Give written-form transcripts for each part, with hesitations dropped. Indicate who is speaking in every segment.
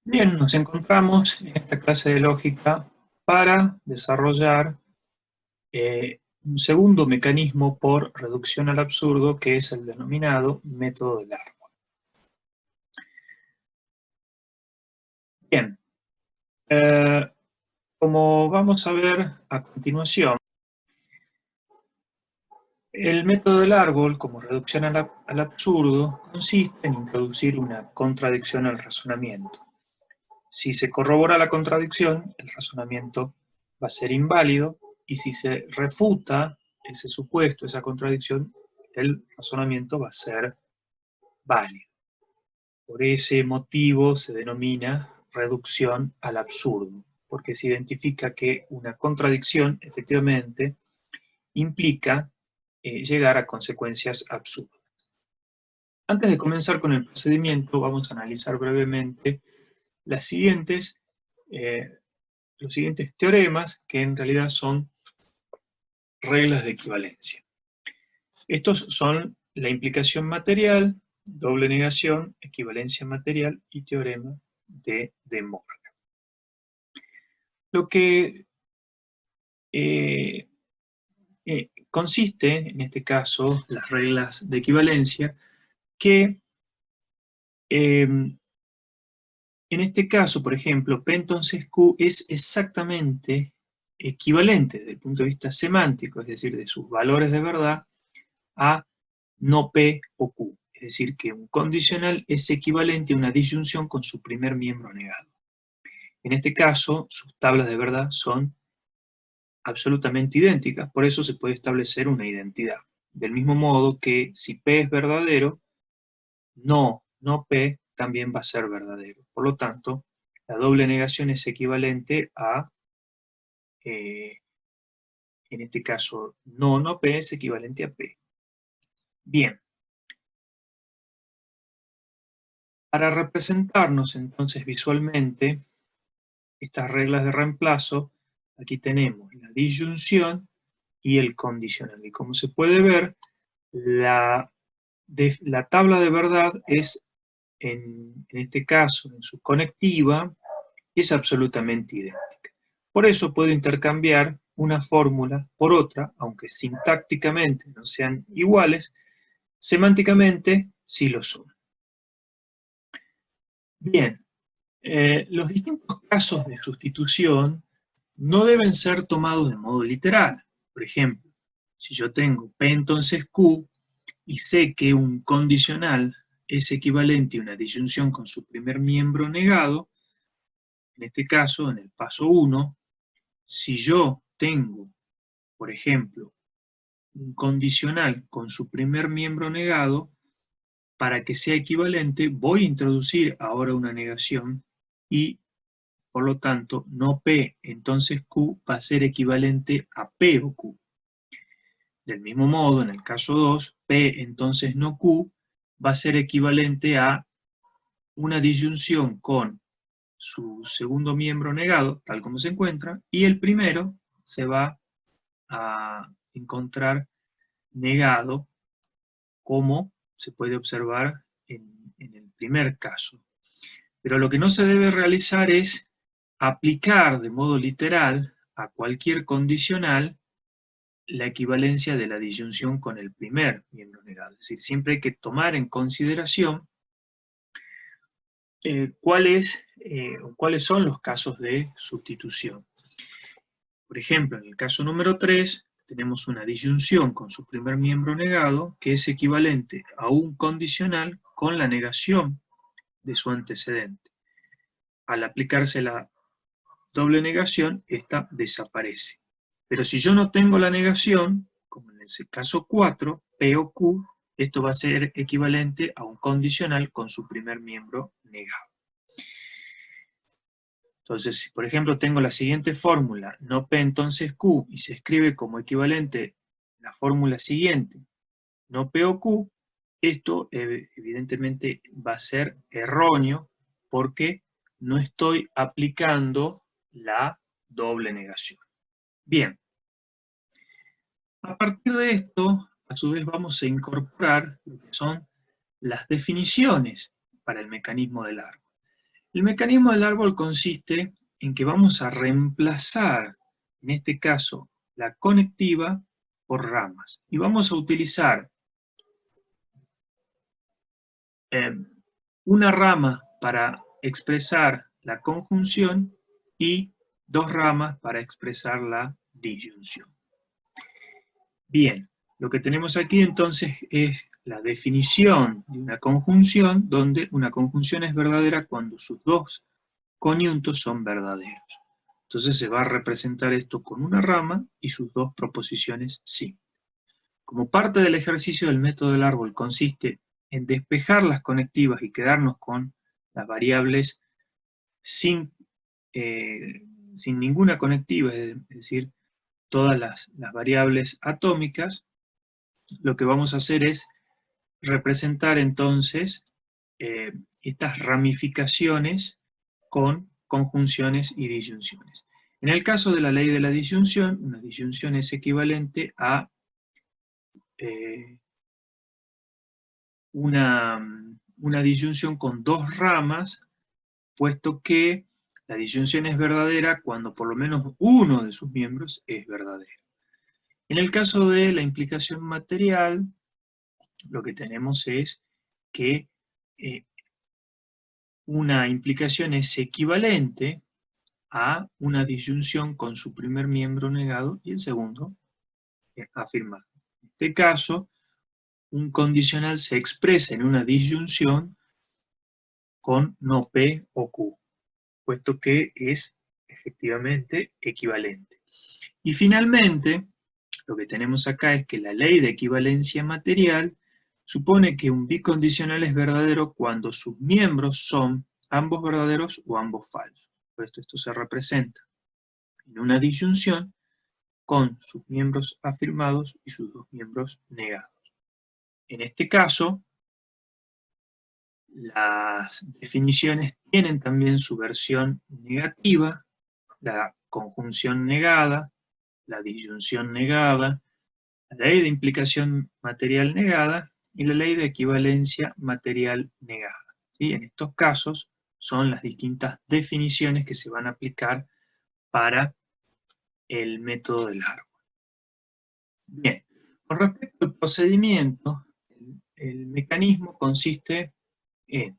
Speaker 1: Bien, nos encontramos en esta clase de lógica para desarrollar un segundo mecanismo por reducción al absurdo, que es el denominado método del árbol. Bien, eh, como vamos a ver a continuación, el método del árbol, como reducción al absurdo, consiste en introducir una contradicción al razonamiento. Si se corrobora la contradicción, el razonamiento va a ser inválido, y si se refuta ese supuesto, esa contradicción, el razonamiento va a ser válido. Por ese motivo se denomina reducción al absurdo, porque se identifica que una contradicción efectivamente implica llegar a consecuencias absurdas. Antes de comenzar con el procedimiento, vamos a analizar brevemente las siguientes los siguientes teoremas, que en realidad son reglas de equivalencia. Estos son la implicación material, doble negación, equivalencia material y teorema de De Morgan. Lo que consiste, en este caso, las reglas de equivalencia, que en este caso, por ejemplo, P entonces Q es exactamente equivalente desde el punto de vista semántico, es decir, de sus valores de verdad, a no P o Q. Es decir, que un condicional es equivalente a una disyunción con su primer miembro negado. En este caso, sus tablas de verdad son absolutamente idénticas, por eso se puede establecer una identidad. Del mismo modo que si P es verdadero, no P también va a ser verdadero. Por lo tanto, la doble negación es equivalente a, en este caso, no P es equivalente a P. Bien. Para representarnos entonces visualmente estas reglas de reemplazo, aquí tenemos la disyunción y el condicional. Y como se puede ver, la tabla de verdad es, en este caso, en su conectiva, es absolutamente idéntica. Por eso puedo intercambiar una fórmula por otra, aunque sintácticamente no sean iguales, semánticamente sí lo son. Bien, los distintos casos de sustitución no deben ser tomados de modo literal. Por ejemplo, si yo tengo P entonces Q y sé que un condicional es equivalente a una disyunción con su primer miembro negado, en este caso, en el paso 1, si yo tengo, por ejemplo, un condicional con su primer miembro negado, para que sea equivalente voy a introducir ahora una negación y por lo tanto, no P, entonces Q va a ser equivalente a P o Q. Del mismo modo, en el caso 2, P, entonces no Q, va a ser equivalente a una disyunción con su segundo miembro negado, tal como se encuentra, y el primero se va a encontrar negado, como se puede observar en el primer caso. Pero lo que no se debe realizar es aplicar de modo literal a cualquier condicional la equivalencia de la disyunción con el primer miembro negado. Es decir, siempre hay que tomar en consideración cuáles son los casos de sustitución. Por ejemplo, en el caso número 3, tenemos una disyunción con su primer miembro negado que es equivalente a un condicional con la negación de su antecedente. Al aplicarse la doble negación, esta desaparece. Pero si yo no tengo la negación, como en ese caso 4, P o Q, esto va a ser equivalente a un condicional con su primer miembro negado. Entonces, si por ejemplo tengo la siguiente fórmula, no P entonces Q, y se escribe como equivalente la fórmula siguiente, no P o Q, esto evidentemente va a ser erróneo porque no estoy aplicando la doble negación. Bien, a partir de esto, a su vez vamos a incorporar lo que son las definiciones para el mecanismo del árbol. El mecanismo del árbol consiste en que vamos a reemplazar, en este caso, la conectiva por ramas. Y vamos a utilizar una rama para expresar la conjunción y dos ramas para expresar la disyunción. Bien, lo que tenemos aquí entonces es la definición de una conjunción, donde una conjunción es verdadera cuando sus dos coniuntos son verdaderos. Entonces se va a representar esto con una rama y sus dos proposiciones sí. Como parte del ejercicio del método del árbol consiste en despejar las conectivas y quedarnos con las variables sin ninguna conectiva, es decir, todas las variables atómicas, lo que vamos a hacer es representar entonces estas ramificaciones con conjunciones y disyunciones. En el caso de la ley de la disyunción, una disyunción es equivalente a una disyunción con dos ramas, puesto que la disyunción es verdadera cuando por lo menos uno de sus miembros es verdadero. En el caso de la implicación material, lo que tenemos es que una implicación es equivalente a una disyunción con su primer miembro negado y el segundo afirmado. En este caso, un condicional se expresa en una disyunción con no P o Q, puesto que es efectivamente equivalente. Y finalmente, lo que tenemos acá es que la ley de equivalencia material supone que un bicondicional es verdadero cuando sus miembros son ambos verdaderos o ambos falsos. Por esto se representa en una disyunción con sus miembros afirmados y sus dos miembros negados. En este caso, las definiciones tienen también su versión negativa, la conjunción negada, la disyunción negada, la ley de implicación material negada y la ley de equivalencia material negada. ¿Sí? En estos casos son las distintas definiciones que se van a aplicar para el método del árbol. Bien, con respecto al procedimiento, el mecanismo consiste en,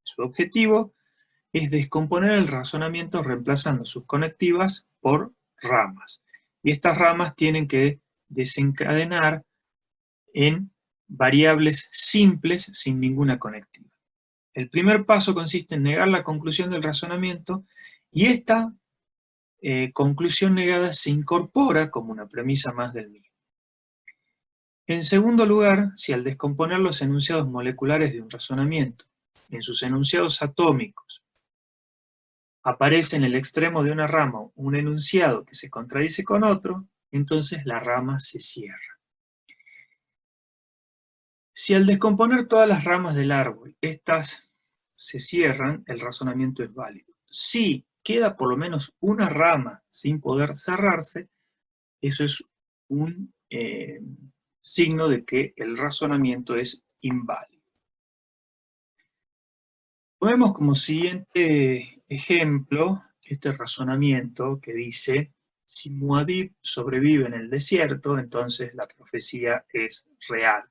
Speaker 1: su objetivo es descomponer el razonamiento reemplazando sus conectivas por ramas. Y estas ramas tienen que desencadenar en variables simples sin ninguna conectiva. El primer paso consiste en negar la conclusión del razonamiento y esta conclusión negada se incorpora como una premisa más del mismo. En segundo lugar, si al descomponer los enunciados moleculares de un razonamiento en sus enunciados atómicos aparece en el extremo de una rama un enunciado que se contradice con otro, entonces la rama se cierra. Si al descomponer todas las ramas del árbol, estas se cierran, el razonamiento es válido. Si queda por lo menos una rama sin poder cerrarse, eso es un signo de que el razonamiento es inválido. Ponemos como siguiente ejemplo este razonamiento que dice: si Muad'Dib sobrevive en el desierto, entonces la profecía es real.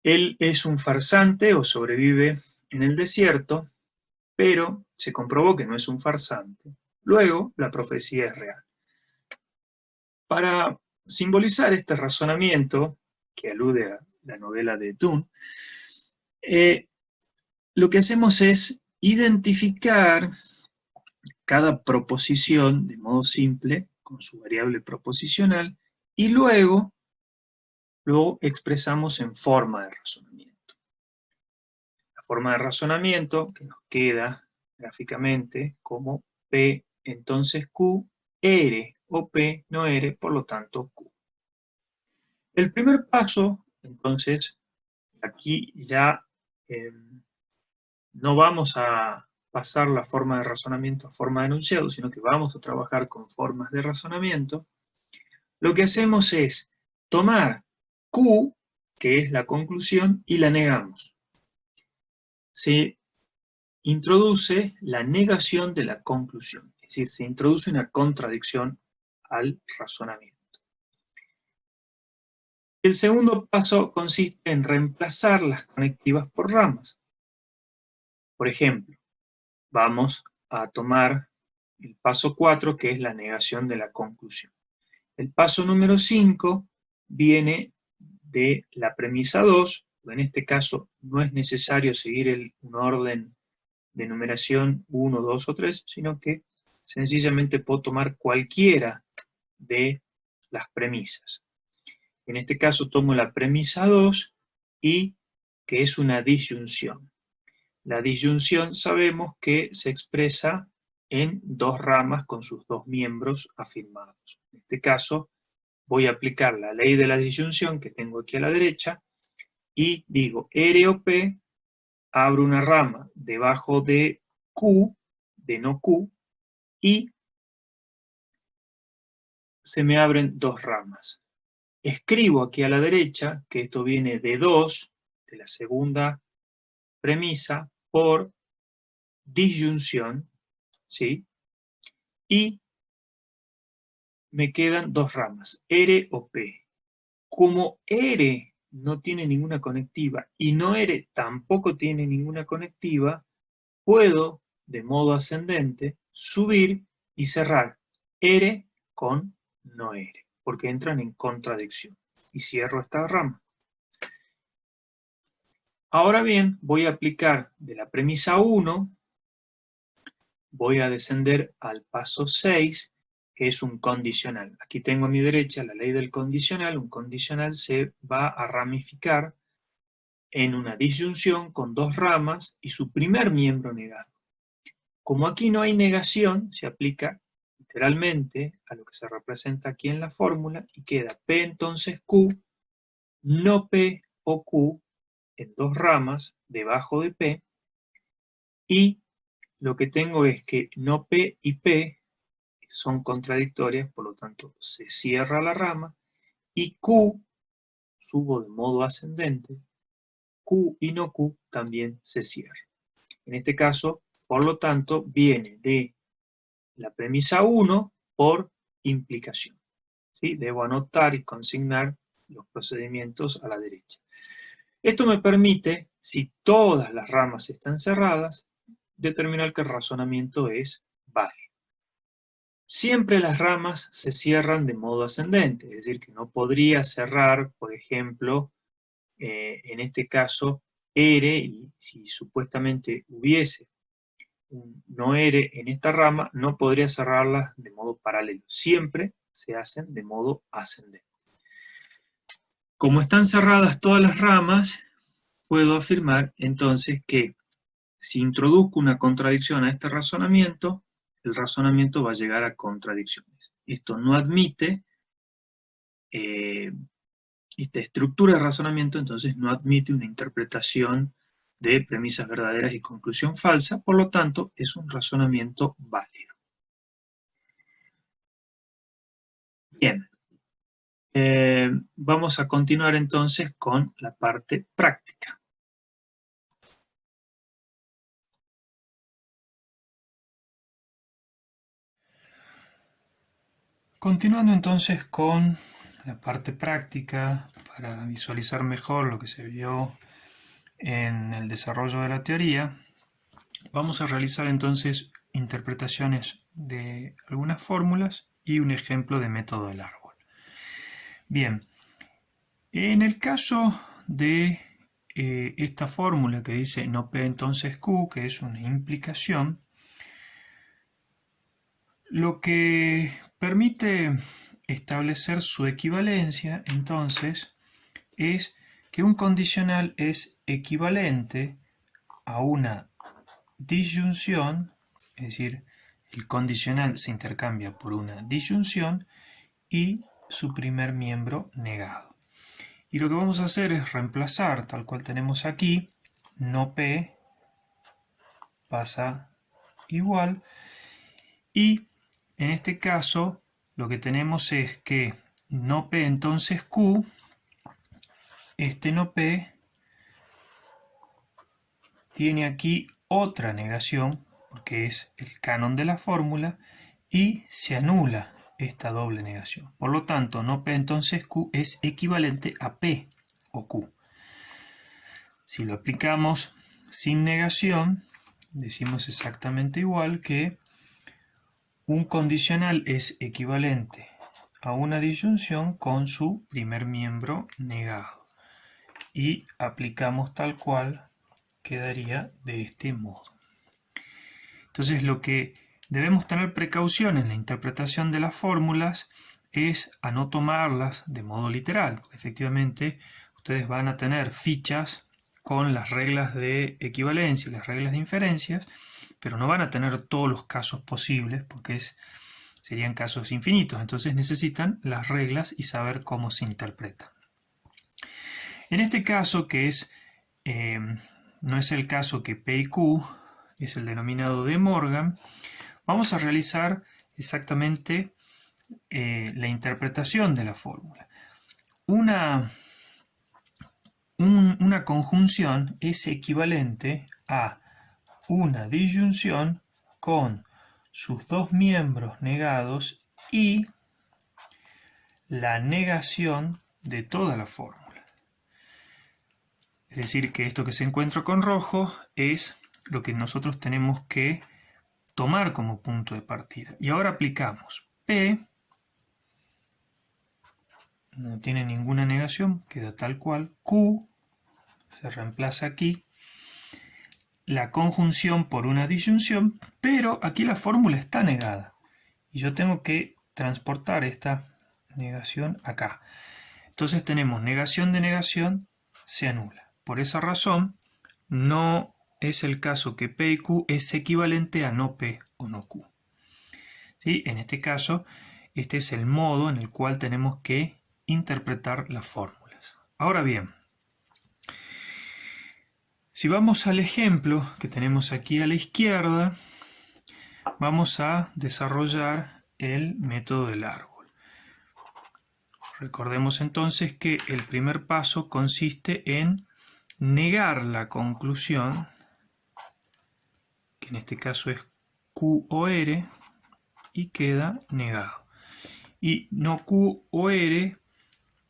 Speaker 1: Él es un farsante o sobrevive en el desierto, pero se comprobó que no es un farsante. Luego, la profecía es real. Para simbolizar este razonamiento, que alude a la novela de Dune, lo que hacemos es identificar cada proposición de modo simple con su variable proposicional y luego lo expresamos en forma de razonamiento. La forma de razonamiento que nos queda gráficamente como P, entonces Q, R o P no R, por lo tanto Q. El primer paso, entonces, aquí ya no vamos a pasar la forma de razonamiento a forma de enunciado, sino que vamos a trabajar con formas de razonamiento. Lo que hacemos es tomar Q, que es la conclusión, y la negamos. Si introduce la negación de la conclusión. Es decir, se introduce una contradicción al razonamiento. El segundo paso consiste en reemplazar las conectivas por ramas. Por ejemplo, vamos a tomar el paso 4, que es la negación de la conclusión. El paso número 5 viene de la premisa 2, en este caso no es necesario seguir un orden de numeración 1, 2 o 3, sino que sencillamente puedo tomar cualquiera de las premisas. En este caso tomo la premisa 2 y que es una disyunción. La disyunción sabemos que se expresa en dos ramas con sus dos miembros afirmados. En este caso voy a aplicar la ley de la disyunción que tengo aquí a la derecha y digo R o P, abro una rama debajo de Q, de no Q, y se me abren dos ramas. Escribo aquí a la derecha que esto viene de 2, de la segunda premisa, por disyunción, ¿sí? Y me quedan dos ramas, R o P. Como R no tiene ninguna conectiva y no R tampoco tiene ninguna conectiva, puedo, de modo ascendente, subir y cerrar R con no R, porque entran en contradicción. Y cierro esta rama. Ahora bien, voy a aplicar de la premisa 1, voy a descender al paso 6, que es un condicional. Aquí tengo a mi derecha la ley del condicional. Un condicional se va a ramificar en una disyunción con dos ramas y su primer miembro negado. Como aquí no hay negación, se aplica literalmente a lo que se representa aquí en la fórmula y queda P entonces Q, no P o Q en dos ramas debajo de P, y lo que tengo es que no P y P son contradictorias, por lo tanto se cierra la rama, y Q, subo de modo ascendente, Q y no Q también se cierra. En este caso, por lo tanto, viene de la premisa 1 por implicación. ¿Sí? Debo anotar y consignar los procedimientos a la derecha. Esto me permite, si todas las ramas están cerradas, determinar que el razonamiento es válido. Siempre las ramas se cierran de modo ascendente, es decir, que no podría cerrar, por ejemplo, en este caso, R, y si supuestamente hubiese un no R en esta rama, no podría cerrarlas de modo paralelo. Siempre se hacen de modo ascendente. Como están cerradas todas las ramas, puedo afirmar entonces que si introduzco una contradicción a este razonamiento, el razonamiento va a llegar a contradicciones. Esto no admite, esta estructura de razonamiento entonces no admite una interpretación de premisas verdaderas y conclusión falsa, por lo tanto es un razonamiento válido. Bien, vamos a continuar entonces con la parte práctica. Continuando entonces con la parte práctica, para visualizar mejor lo que se vio en el desarrollo de la teoría, vamos a realizar entonces interpretaciones de algunas fórmulas y un ejemplo de método del árbol. Bien, en el caso de esta fórmula que dice no P entonces Q, que es una implicación, lo que permite establecer su equivalencia, entonces, es que un condicional es equivalente a una disyunción, es decir, el condicional se intercambia por una disyunción y su primer miembro negado. Y lo que vamos a hacer es reemplazar, tal cual tenemos aquí, no P pasa igual, y en este caso lo que tenemos es que no P entonces Q, este no P tiene aquí otra negación, porque es el canon de la fórmula, y se anula esta doble negación. Por lo tanto, no P entonces Q es equivalente a P o Q. Si lo aplicamos sin negación, decimos exactamente igual que un condicional es equivalente a una disyunción con su primer miembro negado. Y aplicamos tal cual, quedaría de este modo. Entonces lo que debemos tener precaución en la interpretación de las fórmulas es a no tomarlas de modo literal. Efectivamente, ustedes van a tener fichas con las reglas de equivalencia y las reglas de inferencias, pero no van a tener todos los casos posibles porque serían casos infinitos. Entonces necesitan las reglas y saber cómo se interpretan. En este caso, que no es el caso que P y Q, es el denominado de Morgan, vamos a realizar exactamente la interpretación de la fórmula. Una conjunción es equivalente a una disyunción con sus dos miembros negados y la negación de toda la fórmula. Es decir, que esto que se encuentra con rojo es lo que nosotros tenemos que tomar como punto de partida. Y ahora aplicamos P, no tiene ninguna negación, queda tal cual. Q se reemplaza aquí, la conjunción por una disyunción, pero aquí la fórmula está negada. Y yo tengo que transportar esta negación acá. Entonces tenemos negación de negación, se anula. Por esa razón, no es el caso que P y Q es equivalente a no P o no Q. ¿Sí? En este caso, este es el modo en el cual tenemos que interpretar las fórmulas. Ahora bien, si vamos al ejemplo que tenemos aquí a la izquierda, vamos a desarrollar el método del árbol. Recordemos entonces que el primer paso consiste en negar la conclusión, que en este caso es Q o R, y queda negado. Y no Q o R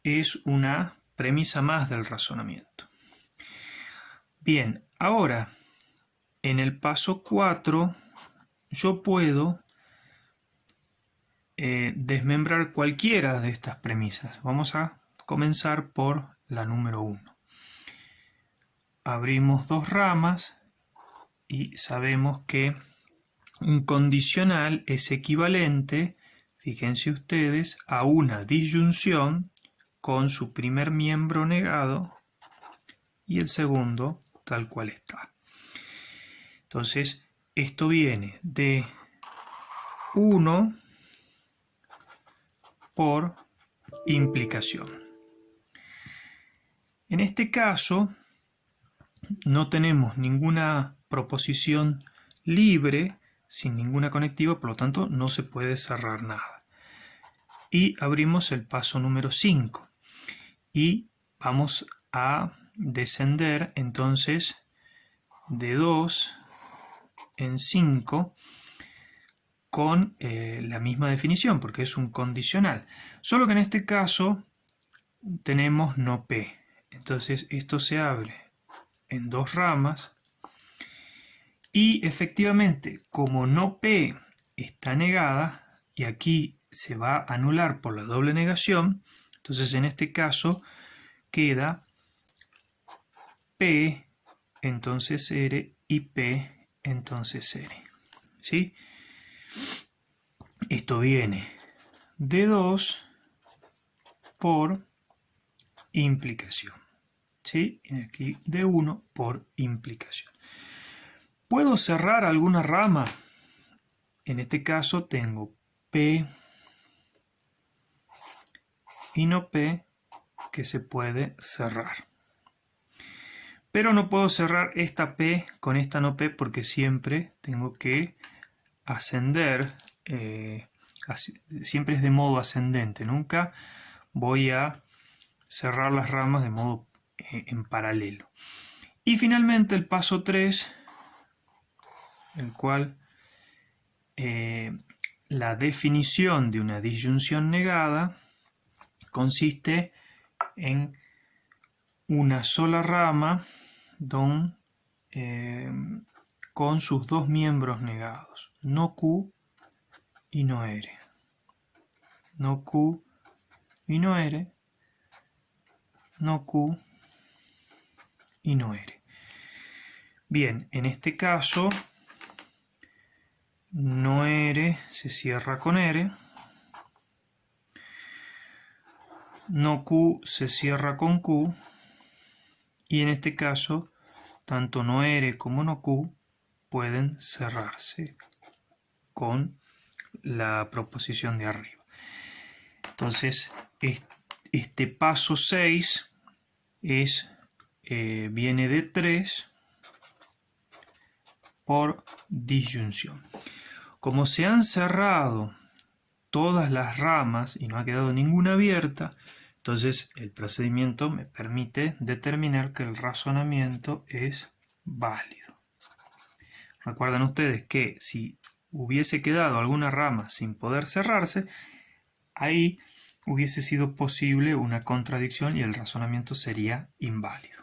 Speaker 1: es una premisa más del razonamiento. Bien, ahora en el paso 4 yo puedo desmembrar cualquiera de estas premisas. Vamos a comenzar por la número 1. Abrimos dos ramas y sabemos que un condicional es equivalente, fíjense ustedes, a una disyunción con su primer miembro negado y el segundo tal cual está. Entonces, esto viene de 1 por implicación. En este caso, no tenemos ninguna proposición libre, sin ninguna conectiva, por lo tanto no se puede cerrar nada. Y abrimos el paso número 5 y vamos a descender entonces de 2 en 5 con la misma definición, porque es un condicional. Solo que en este caso tenemos no P. Entonces esto se abre en dos ramas y efectivamente, como no P está negada y aquí se va a anular por la doble negación, entonces en este caso queda P entonces R y P entonces R. ¿Sí? Esto viene de 2 por implicación. ¿Sí? Y aquí de 1 por implicación. ¿Puedo cerrar alguna rama? En este caso tengo P y no P que se puede cerrar. Pero no puedo cerrar esta P con esta no P porque siempre tengo que ascender, siempre es de modo ascendente, nunca voy a cerrar las ramas de modo en paralelo. Y finalmente el paso 3 el cual la definición de una disyunción negada consiste en una sola rama con sus dos miembros negados, no Q y no R. No Q y no R, no Q y no R. Bien, en este caso, no R se cierra con R, no Q se cierra con Q, y en este caso, tanto no R como no Q pueden cerrarse con la proposición de arriba. Entonces, este paso 6 viene de 3 por disyunción. Como se han cerrado todas las ramas y no ha quedado ninguna abierta, entonces el procedimiento me permite determinar que el razonamiento es válido. Recuerden ustedes que si hubiese quedado alguna rama sin poder cerrarse, ahí hubiese sido posible una contradicción y el razonamiento sería inválido.